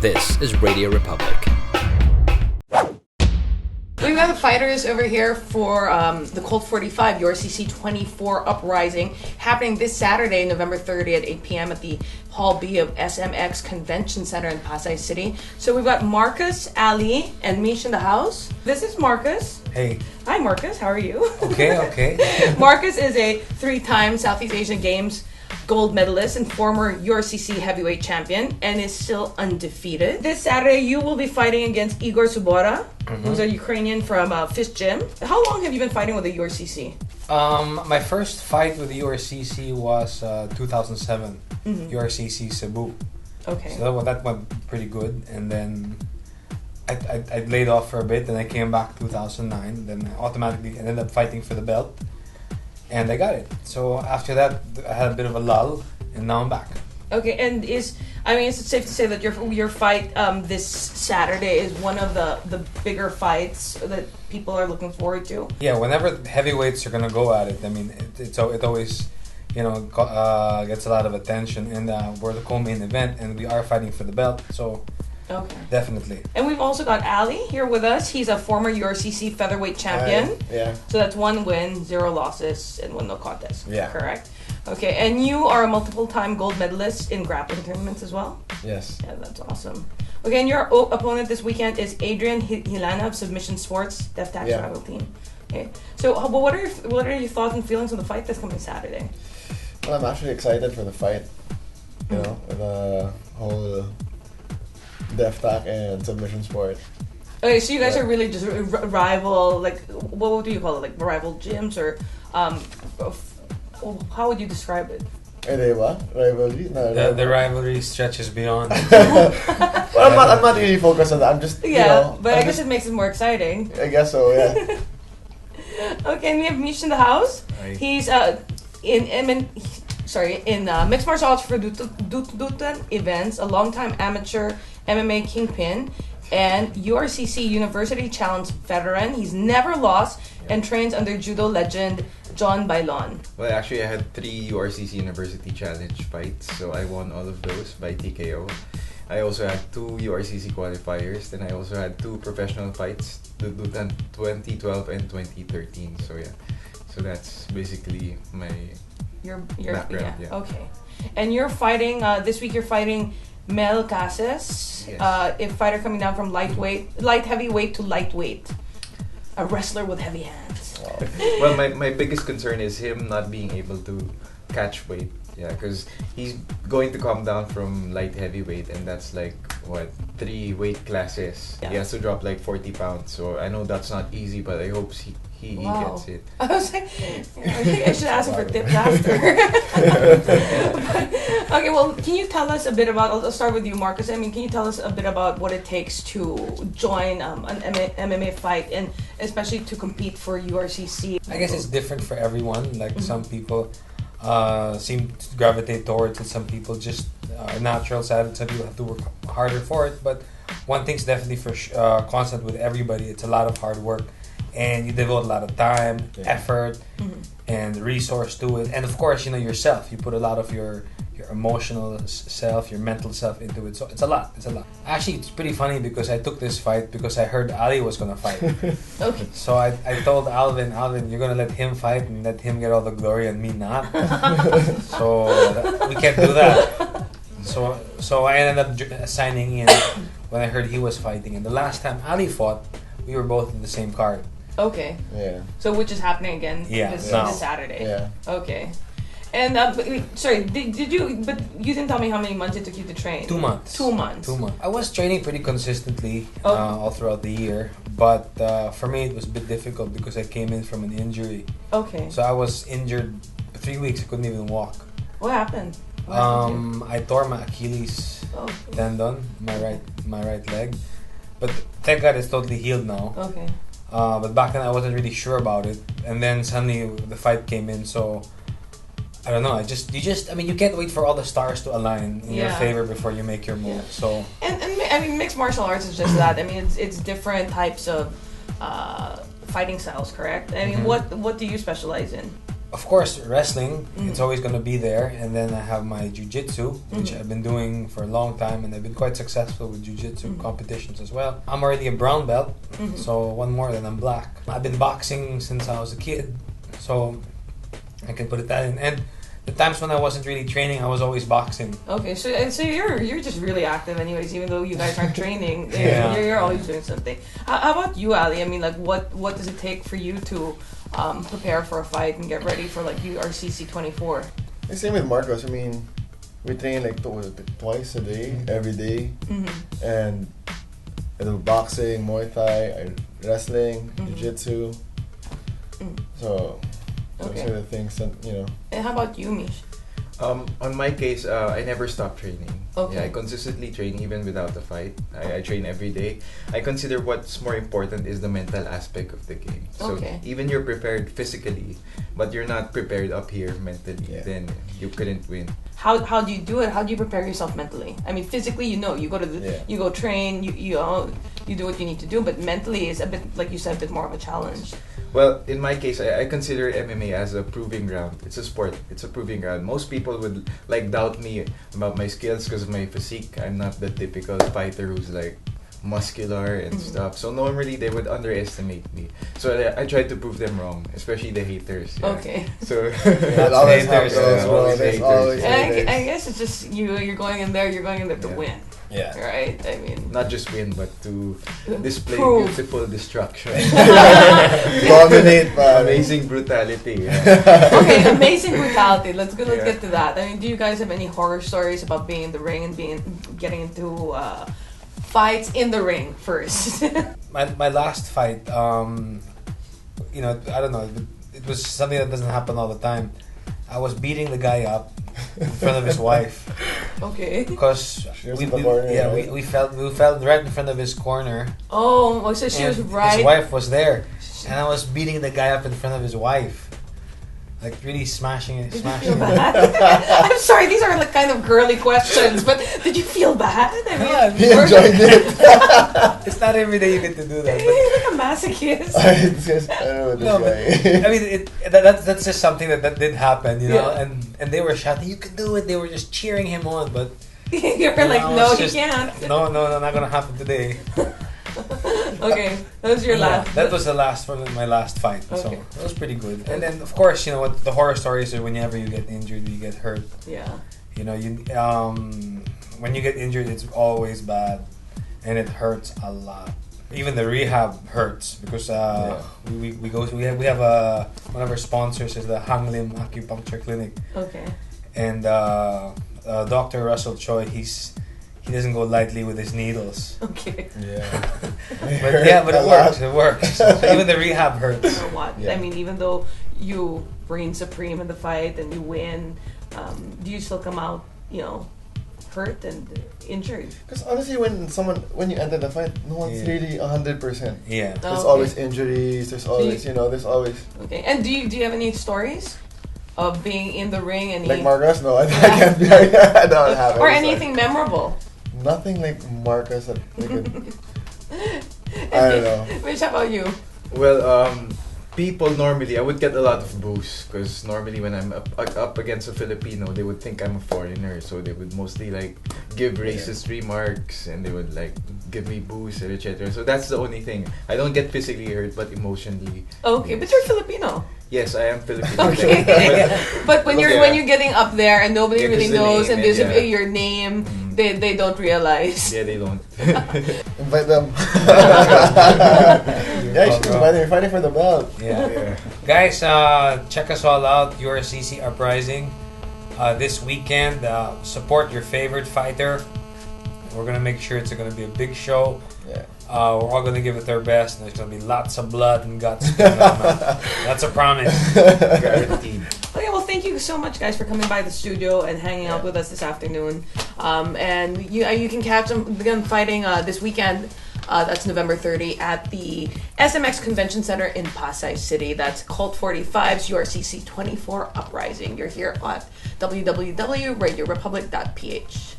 This is Radio Republic. We've got the fighters over here for the Colt 45 URCC 24 Uprising, happening this Saturday, November 30th at 8 p.m. at the Hall B of SMX Convention Center in Pasay City. So we've got Marcus, Ali, and Mish in the house. This is Marcus. Hey. Hi, Marcus. How are you? Okay. Marcus is a 3-time Southeast Asian Games gold medalist and former URCC heavyweight champion, and is still undefeated. This Saturday, you will be fighting against Igor Subora, who's a Ukrainian from Fish Gym. How long have you been fighting with the URCC? My first fight with the URCC was 2007, URCC Cebu. Okay. So that went pretty good, and then I laid off for a bit, and I came back 2009. Then I automatically ended up fighting for the belt, and I got it. So after that, I had a bit of a lull, and now I'm back. Okay, and is it safe to say that your fight this Saturday is one of the bigger fights that people are looking forward to? Yeah, whenever heavyweights are gonna go at it, I mean, it always, gets a lot of attention, and we're the co-main event, and we are fighting for the belt, so okay, definitely. And we've also got Ali here with us. He's a former URCC featherweight champion. Yeah. So that's 1 win, 0 losses, and 1 no contest. Yeah. Correct. Okay, and you are a multiple-time gold medalist in grappling tournaments as well? Yes. Yeah, that's awesome. Okay, and your opponent this weekend is Adrian Hilana of Submission Sports, Death Tax rival team. Okay, so what are your thoughts and feelings on the fight that's coming Saturday? Well, I'm actually excited for the fight. The whole Death Tax and Submission Sport. Okay, so you guys are really just rival, like, what do you call it, like rival gyms, or how would you describe it? Are they what? Rivalry? No, The rivalry stretches beyond. Well, I'm not really focused on that. I'm just but I guess it makes it more exciting. I guess so. Yeah. Okay, and we have Mish in the house. Hi. He's in mixed martial arts for Dutan events, a longtime amateur MMA kingpin, and URCC University Challenge veteran. He's never lost and trains under judo legend John Bailon. Well, actually, I had 3 URCC University Challenge fights, so I won all of those by TKO. I also had 2 URCC qualifiers, then I also had 2 professional fights, the 2012 and 2013. So yeah, so that's basically my Your background. Yeah. Okay, and you're fighting this week. You're fighting Mel Cases, Yes. a fighter coming down from light heavyweight to lightweight, a wrestler with heavy hands. Well, my biggest concern is him not being able to catch weight. Yeah, because he's going to come down from light heavyweight, and that's like, 3 weight classes. Yeah. He has to drop like 40 pounds, so I know that's not easy, but I hope he gets it. I was like, I think I should ask him for tips after. Okay, well, can you tell us a bit about, I'll start with you, Marcus. I mean, can you tell us a bit about what it takes to join an MMA fight, and especially to compete for URCC? I guess it's different for everyone. Like some people seem to gravitate towards it. Some people just are natural side. Some people have to work harder for it. But one thing's definitely for constant with everybody. It's a lot of hard work, and you devote a lot of time, effort, and resource to it. And of course, yourself. You put a lot of your emotional self, your mental self into it. So it's a lot. Actually, it's pretty funny because I took this fight because I heard Ali was gonna fight. Okay. So I told Alvin, you're gonna let him fight and let him get all the glory and me not. So we can't do that. So I ended up signing in when I heard he was fighting. And the last time Ali fought, we were both in the same card. Okay. Yeah. So which is happening again this Saturday. Yeah. Okay. And did you? But you didn't tell me how many months it took you to train. 2 months. 2 months. 2 months. I was training pretty consistently all throughout the year, but for me it was a bit difficult because I came in from an injury. Okay. So I was injured for 3 weeks. I couldn't even walk. What happened? I tore my Achilles tendon, my right leg, but thank God it's totally healed now. Okay. But back then I wasn't really sure about it, and then suddenly the fight came in. So I don't know. You can't wait for all the stars to align in your favor before you make your move. Yeah. So and I mean, mixed martial arts is just that. I mean, it's different types of fighting styles, correct? I mean, what do you specialize in? of course, wrestling, it's always going to be there. And then I have my jiu-jitsu, which I've been doing for a long time, and I've been quite successful with jiu-jitsu competitions as well. I'm already a brown belt, so one more, then I'm black. I've been boxing since I was a kid, so I can put it that in. And the times when I wasn't really training, I was always boxing. Okay, so you're just really active, anyways. Even though you guys aren't training, Yeah. you're always doing something. How about you, Ali? I mean, like, what does it take for you to prepare for a fight and get ready for like URCC 24? The same with Marcos. I mean, we train like twice a day, every day, and I do boxing, Muay Thai, wrestling, jiu-jitsu. So those are the things that, you know. And how about you, Mish? On my case, I never stop training. Okay. Yeah, I consistently train even without the fight. I train every day. I consider what's more important is the mental aspect of the game. So even you're prepared physically, but you're not prepared up here mentally, then you couldn't win. How do you do it? How do you prepare yourself mentally? I mean, physically, you go to you go train, you do what you need to do, but mentally is a bit, like you said, a bit more of a challenge. Well, in my case, I consider MMA as a proving ground. It's a sport. It's a proving ground. Most people would like doubt me about my skills because of my physique. I'm not the typical fighter who's like muscular and stuff. So normally they would underestimate me. So I try to prove them wrong, especially the haters. Yeah. Okay. So It always happens, bro. There's haters. always And haters. I guess it's just you're going in there to win. Yeah. Right? I mean, not just win, but to display Prove. beautiful destruction. Dominate, man. Amazing brutality. Yeah. okay, amazing brutality. Let's get to that. I mean, do you guys have any horror stories about being in the ring and getting into fights in the ring first? My last fight, you know, I don't know, it was something that doesn't happen all the time. I was beating the guy up in front of his wife. Okay. Because we fell right in front of his corner. Oh, so she was right. His wife was there, and I was beating the guy up in front of his wife, like really smashing it. Did you feel bad? I'm sorry, these are like kind of girly questions, but did you feel bad? I mean, He enjoyed it. It's not every day you get to do that. you're like a masochist. It's just, I don't know this guy. I mean, that's just something that did happen, you know. Yeah. And they were shouting, "You can do it!" They were just cheering him on, but You're like, no, he can't. No, not gonna happen today. Okay, that was your last. That was the last one, my last fight. So Okay. it was pretty good. And then, of course, you know what the horror stories are. Whenever you get injured, you get hurt. Yeah. You know, when you get injured, it's always bad, and it hurts a lot. Even the rehab hurts because we have one of our sponsors is the Hang Lim Acupuncture Clinic. Okay. And Dr. Russell Choi, he doesn't go lightly with his needles. Okay. Yeah. But it works. So even the rehab hurts. Or what? Yeah. I mean, even though you reign supreme in the fight and you win, do you still come out, hurt and injured? Because honestly, when you enter the fight, no one's really 100%. Yeah. There's always injuries. There's always, there's always. Okay. And do you have any stories of being in the ring and Like Marcus? No, I can't be. I don't have it. or anything memorable? Nothing like Marcus that we could. I don't know. Which, how about you? Well, people normally, I would get a lot of boos because normally when I'm up against a Filipino, they would think I'm a foreigner, so they would mostly like give racist remarks and they would like give me boos and etc. So that's the only thing. I don't get physically hurt, but emotionally. Okay, yes. but you're Filipino. Yes, I am Filipino. Okay. But when you're getting up there and nobody Yeah, really 'cause the knows name, and there's yeah. your name, they don't realize. Yeah, they don't. Invite them. Yeah, you should invite them. You're fighting for the belt. Yeah. Guys, check us all out. URCC Uprising this weekend. Support your favorite fighter. We're gonna make sure it's gonna be a big show. Yeah. We're all gonna give it our best, and there's gonna be lots of blood and guts. That's a promise. Guaranteed. Okay, well, thank you so much, guys, for coming by the studio and hanging out with us this afternoon. And you can catch them fighting this weekend. That's November 30 at the SMX Convention Center in Pasay City. That's Colt 45's URCC 24 Uprising. You're here at www.RadioRepublic.ph.